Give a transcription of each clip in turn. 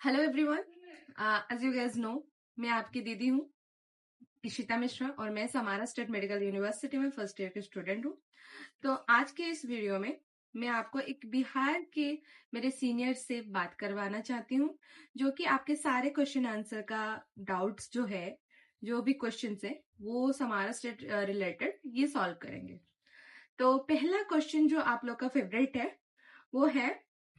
Hello everyone, as you guys know, मैं आपकी दीदी हूँ इशिता मिश्रा और मैं समारा स्टेट मेडिकल यूनिवर्सिटी में फर्स्ट ईयर की स्टूडेंट हूँ। तो आज के इस वीडियो में मैं आपको एक बिहार के मेरे सीनियर से बात करवाना चाहती हूँ, जो कि आपके सारे क्वेश्चन आंसर का डाउट्स जो है, जो भी क्वेश्चन है वो समारा स्टेट रिलेटेड ये सॉल्व करेंगे। तो पहला क्वेश्चन जो आप लोग का फेवरेट है वो है,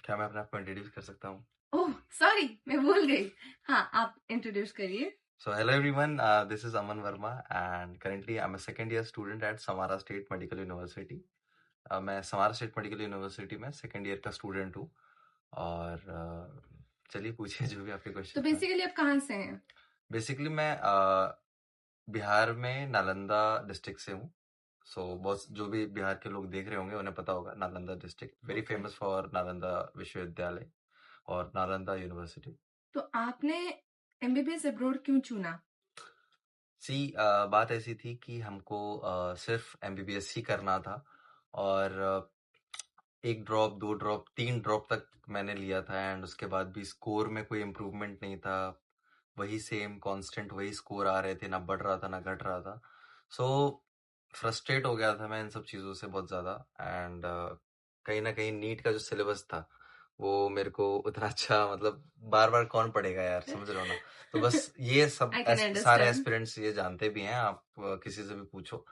क्या मैं अपने आप को इंट्रोड्यूस कर सकता हूँ? ओह सॉरी, मैं भूल गई। हाँ, आप इंट्रोड्यूस करिए। So hello everyone, this is Aman Verma and currently I'm a second year student at Samara State Medical University. मैं समारा स्टेट मेडिकल यूनिवर्सिटी में सेकेंड ईयर का स्टूडेंट हूँ और चलिए पूछिए जो भी आपके क्वेश्चन। तो बेसिकली आप कहाँ से हैं? बेसिकली मैं बिहार में नालंदा डिस्ट्रिक्ट से हूँ। बहुत जो भी बिहार के लोग देख रहे होंगे उन्हें पता होगा, Nalanda district very famous for Nalanda विश्वविद्यालय और नालंदा यूनिवर्सिटी। तो आपने एमबीबीएस अब्रॉड क्यों चुना? बात ऐसी थी कि हमको सिर्फ एमबीबीएस ही करना था और 1 ड्रॉप 2 ड्रॉप 3 ड्रॉप तक मैंने लिया था एंड उसके बाद भी स्कोर में कोई इम्प्रूवमेंट नहीं था। वही सेम कांस्टेंट वही स्कोर आ रहे थे, ना बढ़ रहा था ना घट रहा था। फ्रस्ट्रेट हो गया था मैं इन सब चीज़ों से बहुत ज़्यादा एंड कहीं ना कहीं नीट का जो सिलेबस था वो मेरे को उतना अच्छा, मतलब बार बार कौन पढ़ेगा यार, समझ रहे हो ना। तो बस ये सब I can सारे understand. एस्पिरेंट्स ये जानते भी हैं, आप किसी से भी पूछो,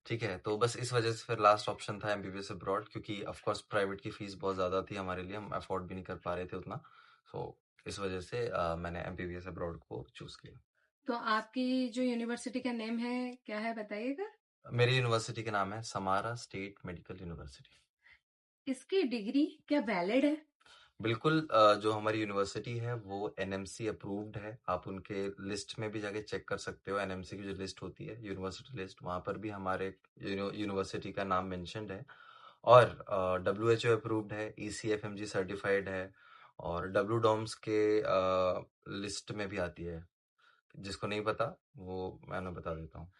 ठीक है। तो बस इस वजह से फिर लास्ट ऑप्शन था एमबीबीएस अब्रॉड, क्योंकि ऑफ कोर्स प्राइवेट की फीस बहुत ज़्यादा थी हमारे लिए, हम अफोर्ड भी नहीं कर पा रहे थे उतना। इस वजह से मैंने एमबीबीएस अब्रॉड को चूज किया। तो आपकी जो यूनिवर्सिटी का नेम है क्या है, बताइएगा। मेरी यूनिवर्सिटी का नाम है समारा स्टेट मेडिकल यूनिवर्सिटी। इसकी डिग्री क्या वैलिड है? बिल्कुल, जो हमारी यूनिवर्सिटी है वो एनएमसी अप्रूव्ड है। आप उनके लिस्ट में भी जाके चेक कर सकते हो, एनएमसी की जो लिस्ट होती है यूनिवर्सिटी लिस्ट, वहाँ पर भी हमारे यूनिवर्सिटी का नाम मेंशन्ड है और WHO अप्रूव्ड है, ECFMG सर्टिफाइड है और डब्ल्यू डॉम्स के लिस्ट में भी आती है। जिसको नहीं पता वो मैं बता देता हूँ।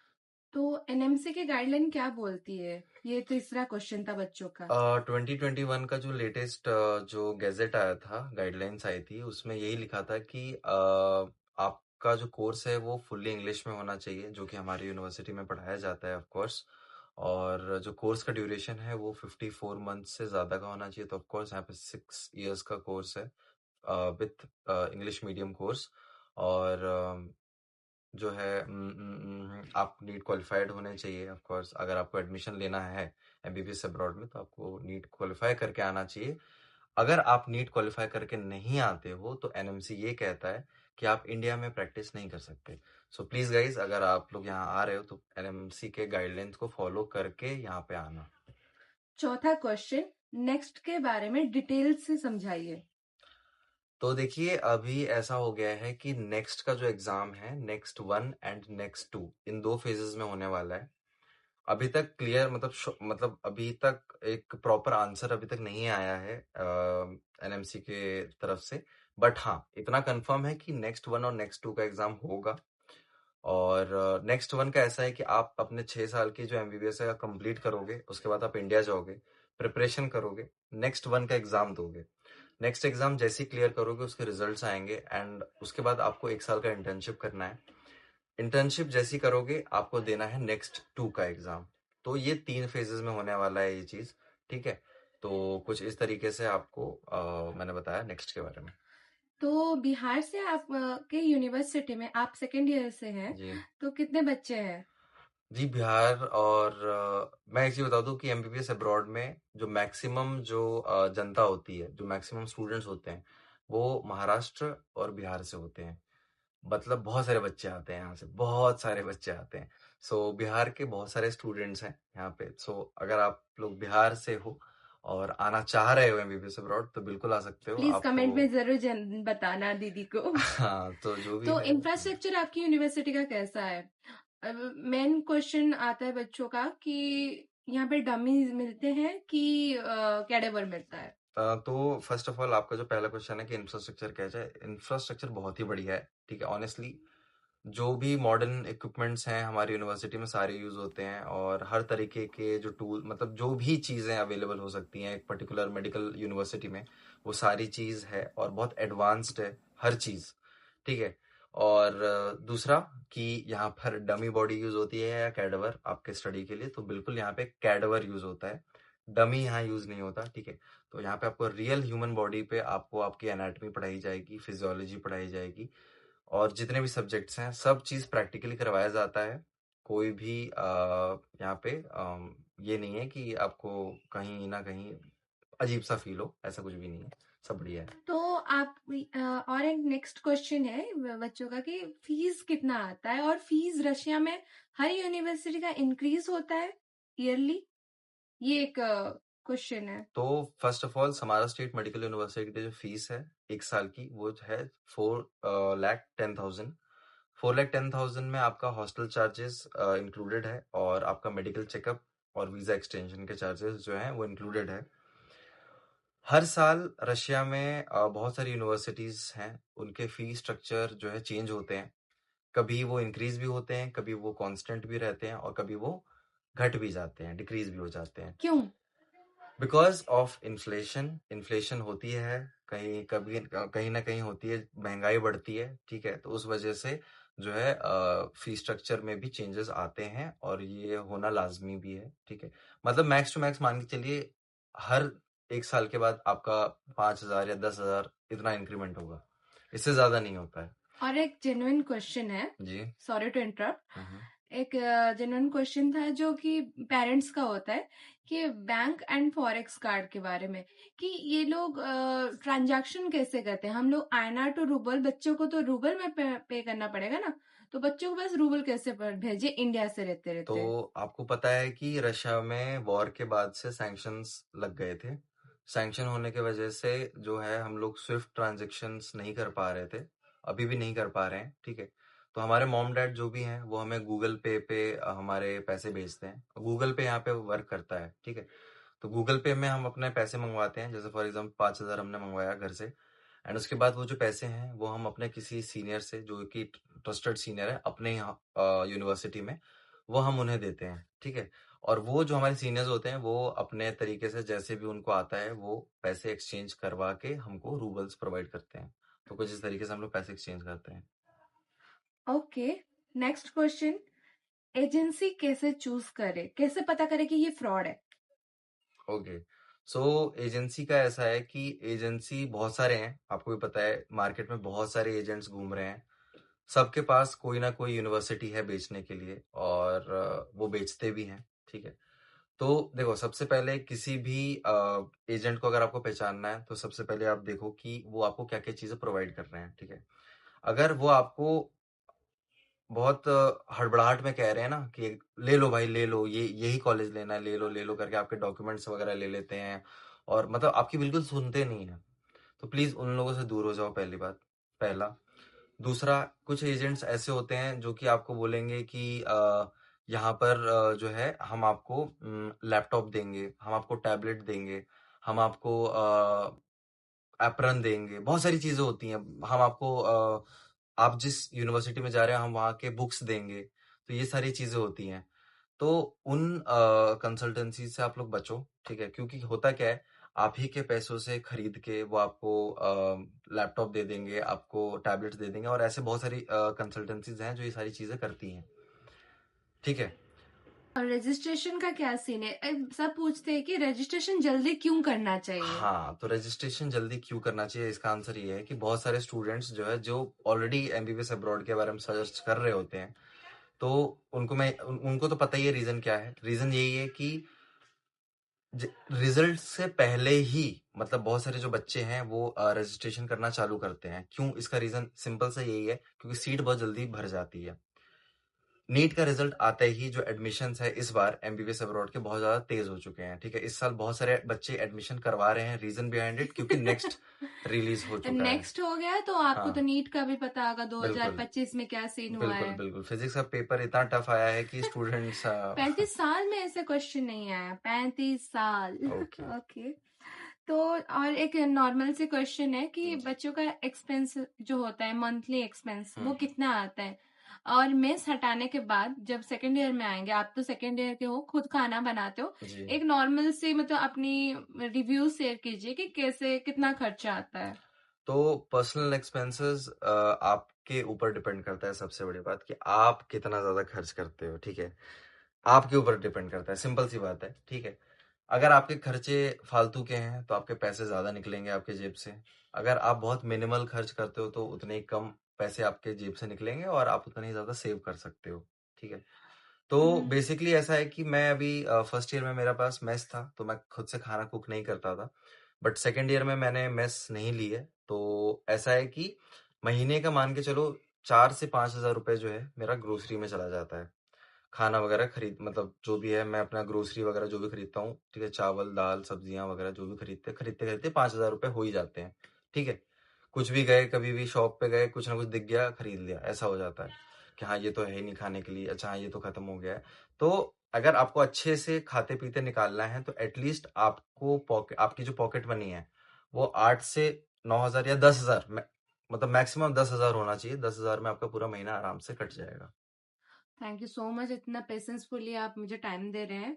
तो एनएमसी की गाइडलाइन क्या बोलती है? ये तीसरा क्वेश्चन था बच्चों का। 2021 का जो लेटेस्ट जो गैजेट आया था, गाइडलाइंस आई थी, उसमें यही लिखा था कि आपका जो कोर्स है वो फुल्ली इंग्लिश में होना चाहिए, जो कि हमारी यूनिवर्सिटी में पढ़ाया जाता है ऑफ कोर्स। और जो कोर्स का ड्यूरेशन है वो 54 मंथ से ज़्यादा का होना चाहिए। तो ऑफ कोर्स यहाँ पे 6 इयर्स का कोर्स है विथ इंग्लिश मीडियम कोर्स। और जो है आप नीट क्वालिफाइड होने चाहिए ऑफ कोर्स। अगर आपको एडमिशन लेना है एमबीबीएस अब्रॉड में तो आपको नीट क्वालिफाई करके आना चाहिए। अगर आप नीट क्वालिफाई करके नहीं आते हो तो एनएमसी ये कहता है कि आप इंडिया में प्रैक्टिस नहीं कर सकते। प्लीज गाइज, अगर आप लोग यहाँ आ रहे हो तो एनएमसी के गाइडलाइंस को फॉलो करके यहाँ पे आना। चौथा क्वेश्चन, नेक्स्ट के बारे में डिटेल से समझाइए। तो देखिए, अभी ऐसा हो गया है कि नेक्स्ट का जो एग्जाम है, next 1 and next 2, in 2 phases में होने वाला है। अभी तक क्लियर, मतलब अभी तक एक प्रॉपर आंसर अभी तक नहीं आया है एनएमसी के तरफ से। बट हाँ, इतना कंफर्म है कि नेक्स्ट 1 और नेक्स्ट 2 का एग्जाम होगा। और नेक्स्ट 1 का ऐसा है कि आप अपने 6 साल की जो एमबीबीएस है कंप्लीट करोगे, उसके बाद आप इंडिया जाओगे, प्रिपरेशन करोगे, नेक्स्ट 1 का एग्जाम दोगे। नेक्स्ट एग्जाम जैसे ही क्लियर करोगे उसके रिजल्ट्स आएंगे एंड उसके बाद आपको 1 साल का इंटर्नशिप करना है। इंटर्नशिप जैसी करोगे आपको देना है नेक्स्ट 2 का एग्जाम। तो ये 3 फेजेस में होने वाला है ये चीज, ठीक है। तो कुछ इस तरीके से आपको मैंने बताया नेक्स्ट के बारे में। तो बिहार से आप के यूनिवर्सिटी में आप सेकेंड ईयर से हैं, जी तो कितने बच्चे हैं? जी, बिहार और मैं एक चीज बता दूं कि एमबीबीएस अब्रॉड में जो मैक्सिमम जो जनता होती है, जो मैक्सिमम स्टूडेंट्स होते हैं, वो महाराष्ट्र और बिहार से होते हैं। मतलब बहुत सारे बच्चे आते हैं यहाँ से, बहुत सारे बच्चे आते हैं। बिहार के बहुत सारे स्टूडेंट्स हैं यहाँ पे। अगर आप लोग बिहार से हो और आना चाह रहे हो एमबीबीएस अब्रॉड तो बिल्कुल आ सकते हो। प्लीज आपको कमेंट में जरूर बताना दीदी को। हाँ, तो जो भी तो है। इंफ्रास्ट्रक्चर आपकी यूनिवर्सिटी का कैसा है? मेन क्वेश्चन आता है बच्चों का कि यहाँ पे डमीज मिलते हैं कि कैडेवर मिलता है? तो फर्स्ट ऑफ ऑल आपका जो पहला क्वेश्चन है कि इंफ्रास्ट्रक्चर कैसा है, इंफ्रास्ट्रक्चर बहुत ही बढ़िया है, ठीक है। ऑनेस्टली जो भी मॉडर्न इक्विपमेंट्स हैं हमारी यूनिवर्सिटी में सारे यूज होते हैं और हर तरीके के जो टूल, मतलब जो भी चीज़ें अवेलेबल हो सकती हैं एक पर्टिकुलर मेडिकल यूनिवर्सिटी में, वो सारी चीज़ है और बहुत एडवांस्ड है। हर चीज, ठीक है। और दूसरा कि यहाँ पर डमी बॉडी यूज होती है या कैडवर आपके स्टडी के लिए, तो बिल्कुल यहाँ पे कैडवर यूज होता है, डमी यहाँ यूज नहीं होता, ठीक है। तो यहाँ पे आपको रियल ह्यूमन बॉडी पे आपको आपकी एनाटॉमी पढ़ाई जाएगी, फिजियोलॉजी पढ़ाई जाएगी, और जितने भी सब्जेक्ट्स हैं सब चीज प्रैक्टिकली करवाया जाता है। कोई भी यहाँ पे ये नहीं है कि आपको कहीं ना कहीं अजीब सा फील हो, ऐसा कुछ भी नहीं है, सब बढ़िया है। तो आप और एक नेक्स्ट क्वेश्चन है बच्चों का कि फीस कितना आता है, और फीस रशिया में हर यूनिवर्सिटी का इंक्रीज होता है ईयरली, ये एक क्वेश्चन है। तो first of all Samara state medical university की जो फीस है एक साल की वो है 4,10,000। 4,10,000 में आपका हॉस्टल चार्जेस इंक्लूडेड है, और आपका मेडिकल चेकअप और वीजा एक्सटेंशन के चार्जेस जो हैं वो इंक्लूडेड है। हर साल रशिया में बहुत सारी यूनिवर्सिटीज हैं, उनके फी स्ट्रक्चर जो है चेंज होते हैं, कभी वो इंक्रीज भी होते हैं, कभी वो कांस्टेंट भी रहते हैं, और कभी वो घट भी जाते हैं, डिक्रीज भी हो जाते हैं। क्यों? बिकॉज ऑफ इन्फ्लेशन, इन्फ्लेशन होती है, कहीं ना कहीं होती है, महंगाई बढ़ती है, ठीक है। तो उस वजह से जो है फी स्ट्रक्चर में भी चेंजेस आते हैं, और ये होना लाजमी भी है, ठीक है। मतलब मैक्स टू मैक्स मान के चलिए हर एक साल के बाद आपका 5,000 या 10,000 इतना इंक्रीमेंट होगा, इससे ज्यादा नहीं होता है। और एक जेन्युइन क्वेश्चन है जी। सॉरी टू इंटरप्ट, एक जेन्युइन क्वेश्चन था जो कि पेरेंट्स का होता है कि बैंक एंड फॉरेक्स कार्ड के बारे में, कि ये लोग ट्रांजैक्शन कैसे करते हैं। हम लोग आईएनआर टू रूबल, बच्चों को तो रूबल में पे करना पड़ेगा ना, तो बच्चों को बस रूबल कैसे भेजे इंडिया से रहते रहते। तो आपको पता है कि रशिया में वॉर के बाद से सैंक्शंस लग गए थे। सैंक्शन होने की वजह से जो है हम लोग स्विफ्ट ट्रांजेक्शन्स नहीं कर पा रहे थे, अभी भी नहीं कर पा रहे हैं, ठीक है। तो हमारे मॉम डैड जो भी हैं वो हमें गूगल पे हमारे पैसे भेजते हैं, गूगल पे यहाँ पे वर्क करता है, ठीक है। तो गूगल पे में हम अपने पैसे मंगवाते हैं, जैसे फॉर एग्जाम्पल 5,000 हमने मंगवाया घर से, एंड उसके बाद वो जो पैसे हैं वो हम अपने किसी सीनियर से, जो कि ट्रस्टेड सीनियर है अपने यहाँ यूनिवर्सिटी में, वो हम उन्हें देते हैं, ठीक है। और वो जो हमारे सीनियर्स होते हैं वो अपने तरीके से जैसे भी उनको आता है वो पैसे एक्सचेंज करवा के हमको रूबल्स प्रोवाइड करते हैं। तो कुछ इस तरीके से हम लोग पैसे एक्सचेंज करते हैं। ओके, नेक्स्ट क्वेश्चन, एजेंसी कैसे चूज करे, कैसे पता करे कि ये फ्रॉड है? ओके, सो एजेंसी का ऐसा है कि एजेंसी बहुत सारे हैं, आपको भी पता है मार्केट में बहुत सारे एजेंट्स घूम रहे हैं, सबके पास कोई ना कोई यूनिवर्सिटी है बेचने के लिए, और वो बेचते भी हैं, ठीक है। तो देखो सबसे पहले किसी भी एजेंट को अगर आपको पहचानना है तो सबसे पहले आप देखो कि वो आपको क्या क्या चीजें प्रोवाइड कर रहे हैं, ठीक है। अगर वो आपको बहुत हड़बड़ाहट में कह रहे हैं ना कि ले लो भाई ले लो, ये यही कॉलेज लेना है, ले लो करके आपके डॉक्यूमेंट्स वगैरह ले लेते हैं, और मतलब आपकी बिल्कुल सुनते नहीं है, तो प्लीज उन लोगों से दूर हो जाओ, पहली बात, पहला। दूसरा, कुछ एजेंट्स ऐसे होते हैं जो कि आपको बोलेंगे कि यहाँ पर जो है हम आपको लैपटॉप देंगे, हम आपको टैबलेट देंगे, हम आपको एप्रन देंगे, बहुत सारी चीजें होती हैं, हम आपको आप जिस यूनिवर्सिटी में जा रहे हैं हम वहाँ के बुक्स देंगे, तो ये सारी चीजें होती हैं। तो उन कंसल्टेंसी से आप लोग बचो, ठीक है, क्योंकि होता क्या है, आप ही के पैसों से खरीद के वो आपको लैपटॉप दे देंगे, आपको टैबलेट्स दे देंगे, और ऐसे बहुत सारी कंसल्टेंसीज हैं जो ये सारी चीजें करती हैं, ठीक है। और रजिस्ट्रेशन का क्या सीन है? सब पूछते हैं कि रजिस्ट्रेशन जल्दी क्यों करना चाहिए। हाँ, तो रजिस्ट्रेशन जल्दी क्यों करना चाहिए, इसका आंसर ये है कि बहुत सारे स्टूडेंट्स जो है जो ऑलरेडी एमबीबीएस अब्रॉड के बारे में सर्च कर रहे होते हैं, तो उनको तो पता ही है रीजन क्या है। रीजन यही है कि रिजल्ट से पहले ही मतलब बहुत सारे जो बच्चे हैं वो रजिस्ट्रेशन करना चालू करते हैं। क्यों? इसका रीजन सिंपल सा यही है, क्योंकि सीट बहुत जल्दी भर जाती है। नीट का रिजल्ट आते ही जो एडमिशन्स है इस बार एमबीबीएस अब्रॉड के बहुत ज्यादा तेज हो चुके हैं, ठीक है। इस साल बहुत सारे बच्चे एडमिशन करवा रहे हैं, रीजन बिहाइंड इट क्योंकि नेक्स्ट रिलीज हो चुका है। नेक्स्ट हो गया तो आपको हाँ, तो नीट का भी पता होगा बिल्कुल 2025 में क्या सीन हुआ बिल्कुल है। बिल्कुल, फिजिक्स का पेपर इतना टफ आया है कि स्टूडेंट्स 35 साल में ऐसे क्वेश्चन नहीं आया, 35 साल। ओके ओके, तो और एक नॉर्मल से क्वेश्चन है कि बच्चों का एक्सपेंस जो होता है मंथली एक्सपेंस वो कितना आता है, और मेस हटाने के बाद जब सेकेंड ईयर में आएंगे, आप तो सेकेंड ईयर के हो, खुद खाना बनाते हो, जी। एक नॉर्मल से मतलब अपनी रिव्यू शेयर कीजिए कि कैसे कितना खर्चा आता है। तो पर्सनल एक्सपेंसेस आपके ऊपर डिपेंड करता है। सबसे बड़ी बात कि आप कितना ज्यादा खर्च करते हो, ठीक है, आपके ऊपर डिपेंड करता है, सिंपल सी बात है, ठीक है। अगर आपके खर्चे फालतू के हैं तो आपके पैसे ज्यादा निकलेंगे आपके जेब से। अगर आप बहुत मिनिमल खर्च करते हो तो उतने ही कम पैसे आपके जेब से निकलेंगे और आप उतने ही ज्यादा सेव कर सकते हो, ठीक है। तो बेसिकली ऐसा है कि मैं अभी फर्स्ट ईयर में मेरे पास मेस था, तो मैं खुद से खाना कुक नहीं करता था। बट सेकेंड ईयर में मैंने मेस नहीं ली है, तो ऐसा है कि महीने का मान के चलो 4 से 5 हज़ार रुपए जो है मेरा ग्रोसरी में चला जाता है। खाना वगैरह खरीद मतलब जो भी है, मैं अपना ग्रोसरी वगैरह जो भी खरीदता हूँ, ठीक है, चावल दाल सब्जियां वगैरह जो भी खरीदते खरीदते खरीदते 5 हज़ार रुपए हो ही जाते हैं, ठीक है। कुछ भी गए, कभी भी शॉप पे गए, कुछ ना कुछ दिख गया, खरीद लिया, ऐसा हो जाता है कि हाँ ये तो है ही नहीं खाने के लिए, अच्छा हाँ ये तो खत्म हो गया है। तो अगर आपको अच्छे से खाते पीते निकालना है तो एटलीस्ट आपको पॉकेट, आपकी जो पॉकेट मनी है वो 8 से 9 हज़ार या 10 हज़ार, मतलब मैक्सिमम 10 हज़ार होना चाहिए। 10 हज़ार में आपका पूरा महीना आराम से कट जाएगा। थैंक यू सो मच, इतना पेशेंसफुली आप मुझे टाइम दे रहे हैं।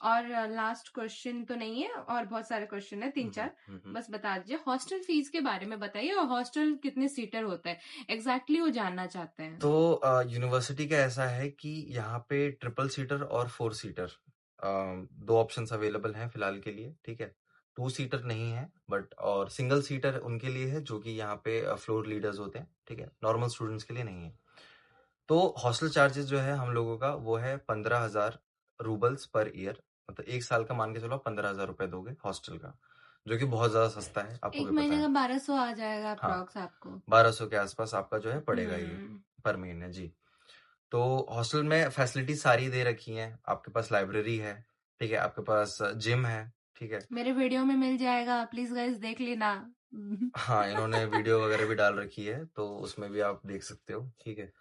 और लास्ट क्वेश्चन तो नहीं है, और बहुत सारे क्वेश्चन है, 3-4, बस बता दीजिए हॉस्टल फीस के बारे में बताइए, और हॉस्टल कितने सीटर होता है एग्जैक्टली वो जानना चाहते हैं। तो यूनिवर्सिटी का ऐसा है कि यहाँ पे ट्रिपल सीटर और 4 सीटर दो ऑप्शंस अवेलेबल हैं फिलहाल के लिए, ठीक है। 2 सीटर नहीं है बट, और सिंगल सीटर उनके लिए है जो कि यहाँ पे फ्लोर लीडर्स होते हैं, ठीक है, नॉर्मल स्टूडेंट्स के लिए नहीं है। तो हॉस्टल चार्जेस जो है हम लोगों का वो है 15,000 रूबल्स पर ईयर, मतलब 1 साल का मान के चलो 15,000 रुपए दोगे हॉस्टल का, जो कि बहुत ज्यादा सस्ता है, आपको एक भी पता महीने है। का 1200 आ जाएगा हाँ, अप्रॉक्स आपको। 1200 के आसपास आपका जो है पड़ेगा ये हम्म। पर महीने जी। तो हॉस्टल में फैसिलिटी सारी दे रखी हैं, आपके पास लाइब्रेरी है, ठीक है, आपके पास जिम है, ठीक है। मेरे वीडियो में मिल जाएगा, प्लीज गाइस देख लेना। हाँ, इन्होंने वीडियो वगैरह भी डाल रखी है तो उसमें भी आप देख सकते हो, ठीक है।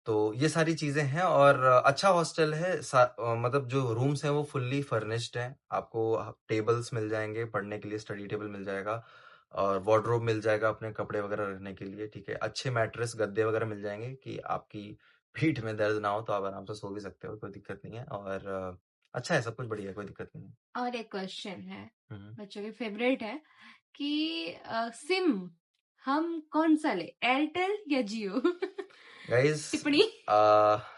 तो ये सारी चीजें हैं और अच्छा हॉस्टल है। मतलब जो रूम्स हैं वो फुल्ली फर्निश्ड हैं, आपको टेबल्स मिल जाएंगे पढ़ने के लिए, स्टडी टेबल मिल जाएगा और वार्डरोब मिल जाएगा अपने कपड़े वगैरह रखने के लिए, ठीक है। अच्छे मैट्रेस गद्दे वगैरह मिल जाएंगे कि आपकी पीठ में दर्द ना हो तो आप आराम से सो भी सकते हो, कोई दिक्कत नहीं है। और अच्छा है, सब कुछ बढ़िया है, कोई दिक्कत नहीं है। और एक क्वेश्चन है, हम्म। बच्चों की फेवरेट है, कि सिम हम कौन सा ले, एयरटेल या जियो? गाइस, टिप्पणी।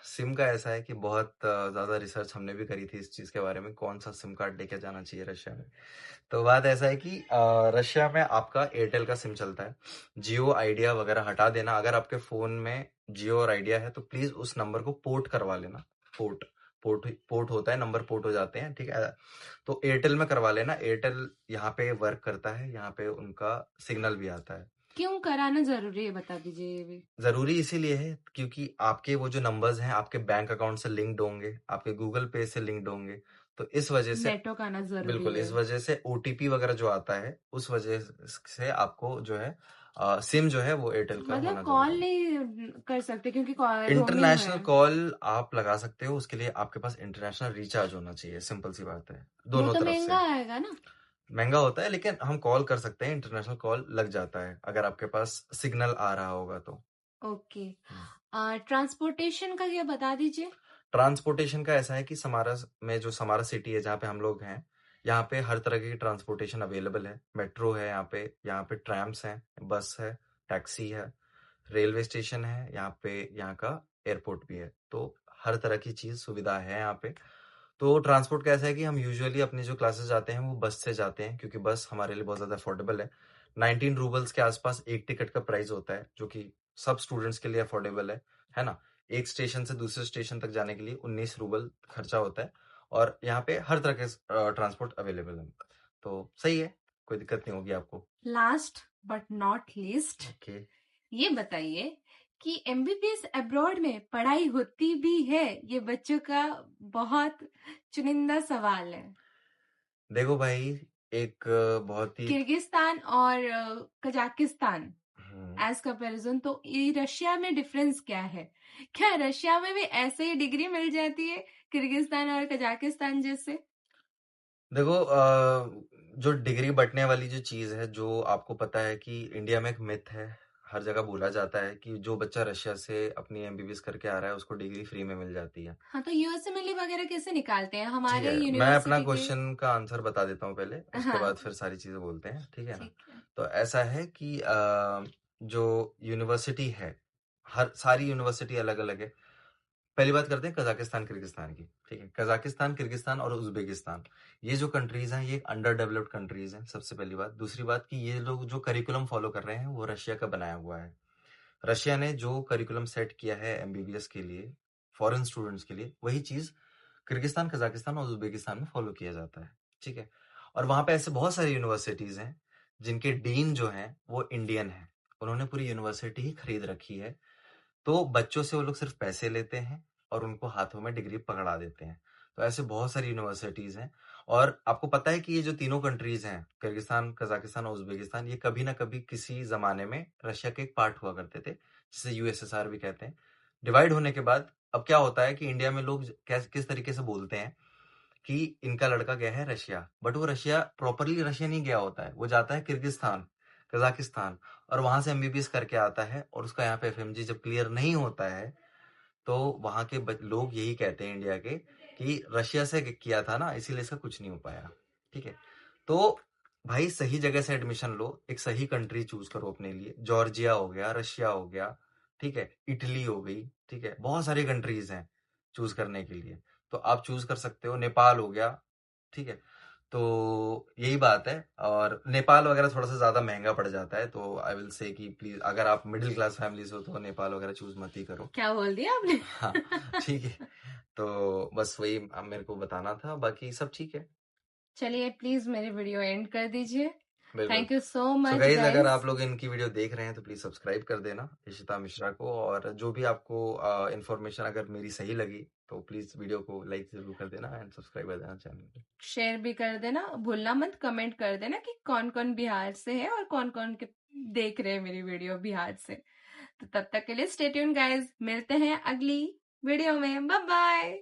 सिम का ऐसा है कि बहुत ज्यादा रिसर्च हमने भी करी थी इस चीज के बारे में, कौन सा सिम कार्ड लेके जाना चाहिए रशिया में। तो बात ऐसा है कि रशिया में आपका एयरटेल का सिम चलता है, जियो आइडिया वगैरह हटा देना। अगर आपके फोन में जियो और आइडिया है तो प्लीज उस नंबर को पोर्ट करवा लेना। पोर्ट पोर्ट पोर्ट होता है, नंबर पोर्ट हो जाते हैं, ठीक है। तो एयरटेल में करवा लेना, एयरटेल यहाँ पे वर्क करता है, यहाँ पे उनका सिग्नल भी आता है। क्यों कराना जरूरी है, बता दीजिए ये भी। जरूरी इसीलिए है क्योंकि आपके वो जो नंबर्स हैं आपके बैंक अकाउंट से लिंक्ड होंगे, आपके गूगल पे से लिंक्ड होंगे, तो इस वजह से, नेटवर्क आना जरूरी बिल्कुल, है। इस वजह से ओटीपी वगैरह जो आता है उस वजह से आपको जो है सिम जो है वो एयरटेल का मतलब होना कॉल जरूरी नहीं कर सकते क्योंकि है। रोमिंग में इंटरनेशनल है। कॉल आप लगा सकते हो, उसके लिए आपके पास इंटरनेशनल रिचार्ज होना चाहिए, सिंपल सी बात है, वो दोनों तो तरफ से। महंगा आएगा ना। महंगा होता है लेकिन हम कॉल कर सकते हैं, इंटरनेशनल कॉल लग जाता है अगर आपके पास सिग्नल आ रहा होगा तो। ओके। ट्रांसपोर्टेशन का क्या बता दीजिए। ट्रांसपोर्टेशन का ऐसा है कि समारा में, जो समारा सिटी है जहाँ पे हम लोग हैं, यहाँ पे हर तरह की ट्रांसपोर्टेशन अवेलेबल है। मेट्रो है यहाँ पे ट्रैम्स हैं, बस है, टैक्सी है, रेलवे स्टेशन है यहाँ पे, यहाँ का एयरपोर्ट भी है। तो हर तरह की चीज सुविधा है यहाँ पे। तो ट्रांसपोर्ट का ऐसा है कि हम यूजुअली अपनी जो क्लासेस जाते हैं वो बस से जाते हैं, क्योंकि बस हमारे लिए बहुत ज्यादा अफोर्डेबल है। 19 रूबल्स के आसपास एक टिकट का प्राइस होता है, जो कि सब स्टूडेंट्स के लिए अफोर्डेबल है ना। एक स्टेशन से दूसरे स्टेशन तक जाने के लिए 19 रूबल खर्चा होता है और यहाँ पे हर तरह के ट्रांसपोर्ट अवेलेबल है, तो सही है, कोई दिक्कत नहीं होगी आपको। Last but not least, okay. ये बताइए कि एमबीबीएस अब्रॉड में पढ़ाई होती भी है? ये बच्चों का बहुत चुनिंदा सवाल है। देखो भाई, एक बहुत ही किर्गिस्तान और कजाकिस्तान हम्म, एज कंपैरिजन, तो ये रशिया में डिफरेंस क्या है? क्या रशिया में भी ऐसे ही डिग्री मिल जाती है किर्गिस्तान और कजाकिस्तान जैसे? देखो जो डिग्री बंटने वाली जो चीज है, जो आपको पता है कि इंडिया में एक मिथ है, हर जगह बोला जाता है कि जो बच्चा रशिया से अपनी एमबीबीएस करके आ रहा है उसको डिग्री फ्री में मिल जाती है। हाँ, तो यूएसएमएलई वगैरह कैसे निकालते हैं ठीक हमारे है, मैं अपना यूनिवर्सिटी के? क्वेश्चन का आंसर बता देता हूँ पहले, उसके बाद हाँ, फिर सारी चीजें बोलते हैं, ठीक है ना? ठीक है। तो ऐसा है कि जो यूनिवर्सिटी है, हर सारी यूनिवर्सिटी अलग अलग है। पहली बात करते हैं कजाकिस्तान किर्गिस्तान की, ठीक है? कजाकिस्तान किर्गिस्तान और उज्बेकिस्तान, ये जो कंट्रीज हैं ये अंडर डेवलप्ड कंट्रीज हैं, सबसे पहली बात। दूसरी बात कि ये लोग जो करिकुलम फॉलो कर रहे हैं वो रशिया का बनाया हुआ है। रशिया ने जो करिकुलम सेट किया है एमबीबीएस के लिए, फॉरेन स्टूडेंट्स के लिए, वही चीज किर्गिस्तान, कजाकिस्तान और उज्बेकिस्तान में फॉलो किया जाता है, ठीक है? और वहां पे ऐसे बहुत सारी यूनिवर्सिटीज हैं जिनके डीन जो हैं वो इंडियन हैं। उन्होंने पूरी यूनिवर्सिटी ही खरीद रखी है। तो बच्चों से वो लोग सिर्फ पैसे लेते हैं और उनको हाथों में डिग्री पकड़ा देते हैं। तो ऐसे बहुत सारी यूनिवर्सिटीज हैं। और आपको पता है कि ये जो तीनों कंट्रीज हैं, किर्गिस्तान, कजाकिस्तान और उज्बेकिस्तान, ये कभी ना कभी किसी जमाने में रशिया के एक पार्ट हुआ करते थे, जिसे यूएसएसआर भी कहते हैं। डिवाइड होने के बाद अब क्या होता है कि इंडिया में लोग किस तरीके से बोलते हैं कि इनका लड़का गया है रशिया, बट वो रशिया प्रॉपरली रशिया नहीं गया होता है, वो जाता है किर्गिस्तान, कजाकिस्तान, और वहां से एमबीबीएस करके आता है, और उसका यहाँ पे एफएमजी जब क्लियर नहीं होता है तो वहां के लोग यही कहते हैं इंडिया के कि रशिया से किया था ना, इसीलिए इसका कुछ नहीं हो पाया, ठीक है? तो भाई सही जगह से एडमिशन लो, एक सही कंट्री चूज करो अपने लिए। जॉर्जिया हो गया, रशिया हो गया, ठीक है, इटली हो गई, ठीक है, बहुत सारी कंट्रीज हैं चूज करने के लिए। तो आप चूज कर सकते हो, नेपाल हो गया, ठीक है? तो यही बात है। और नेपाल वगैरह थोड़ा सा ज्यादा महंगा पड़ जाता है, तो आई विल से कि प्लीज अगर आप मिडिल क्लास फैमिली से हो तो नेपाल वगैरह चूज मत ही करो। क्या बोल दिया आपने? हाँ, ठीक है। तो बस वही अब मेरे को बताना था, बाकी सब ठीक है। चलिए प्लीज मेरी वीडियो एंड कर दीजिए। बिल्कुल। Thank you so so much guys, अगर गाइस। आप लोग इनकी वीडियो देख रहे हैं तो प्लीज सब्सक्राइब कर देना इशिता मिश्रा को, और जो भी आपको इन्फॉर्मेशन अगर मेरी सही लगी तो प्लीज वीडियो को लाइक जरूर कर देना एंड सब्सक्राइब कर देना चैनल को। शेयर भी कर देना, भूलना मत। कमेंट कर देना कि कौन कौन बिहार से है और कौन कौन के देख रहे हैं मेरी वीडियो बिहार से। तो तब तक के लिए स्टे ट्यून गाइस, मिलते हैं अगली वीडियो में। Bye bye.